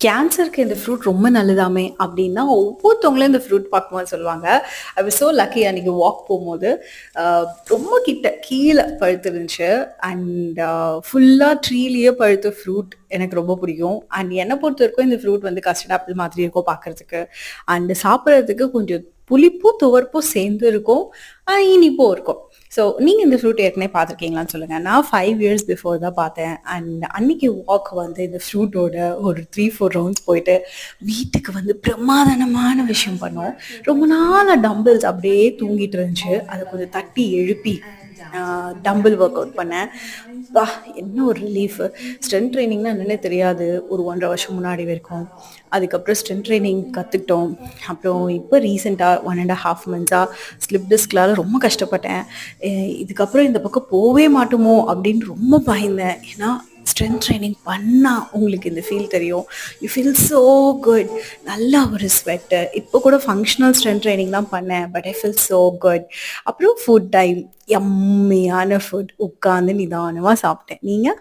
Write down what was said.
கேன்சருக்கு இந்த ஃப்ரூட் ரொம்ப நல்லதாமே அப்படின்னா ஒவ்வொருத்தவங்களும் இந்த ஃப்ரூட் பார்க்கும்போது சொல்லுவாங்க. ஐ வாஸ் ஸோ லக்கி அன்னைக்கு வாக் போகும்போது ரொம்ப கிட்ட கீழே பழுத்துருந்துச்சு. அண்ட் ஃபுல்லாக ட்ரீலேயே பழுத்த ஃப்ரூட் எனக்கு ரொம்ப பிடிக்கும். அண்ட் என்னை பொறுத்த வரைக்கும் இந்த ஃப்ரூட் வந்து கஸ்டர்ட் ஆப்பிள் மாதிரி இருக்கும் பார்க்கறதுக்கு. அண்ட் சாப்பிட்றதுக்கு கொஞ்சம் புளிப்பும் துவர்ப்பும் சேர்ந்து இருக்கும், இனிப்பும் இருக்கும். ஸோ நீங்கள் இந்த ஃப்ரூட் ஏற்கனவே பார்த்துருக்கீங்களான்னு சொல்லுங்கள். நான் 5 இயர்ஸ் பிஃபோர் தான் பார்த்தேன். அண்ட் அன்னைக்கு வாக் வந்து இந்த ஃப்ரூட்டோட ஒரு 3-4 ரவுண்ட்ஸ் போயிட்டு வீட்டுக்கு வந்து பிரமாதனமான விஷயம் பண்ணோம். ரொம்ப நாளாக டம்பிள்ஸ் அப்படியே தூங்கிட்டு இருந்துச்சு. அதை கொஞ்சம் தட்டி எழுப்பி டம்பிள் ஒர்க் அவுட் பண்ணேன். பா, என்ன ஒரு ரிலீஃபு. ஸ்ட்ரென்த் ட்ரைனிங்னா என்னன்னே தெரியாது ஒரு 1.5 வருஷம் முன்னாடி வரைக்கும். அதுக்கப்புறம் ஸ்ட்ரென்த் ட்ரைனிங் கற்றுக்கிட்டோம். அப்புறம் இப்போ ரீசெண்டாக 1.5 மந்த்ஸாக ஸ்லிப் டிஸ்க்லால் ரொம்ப கஷ்டப்பட்டேன். இதுக்கப்புறம் இந்த பக்கம் போவே மாட்டோமோ அப்படின்னு ரொம்ப பயந்தேன். ஏன்னா ஸ்ட்ரென்த் ட்ரைனிங் பண்ணால் உங்களுக்கு இந்த ஃபீல் தெரியும். You feel so good. நல்லா ஒரு ஸ்வெட்டு. இப்போ கூட ஃபங்க்ஷனல் ஸ்ட்ரென்த் ட்ரைனிங் தான் பண்ணேன், but I feel so good. அப்புறம் ஃபுட் டைம், எம்மியான ஃபுட் உட்காந்து நிதானமாக சாப்பிட்டேன். நீங்கள்?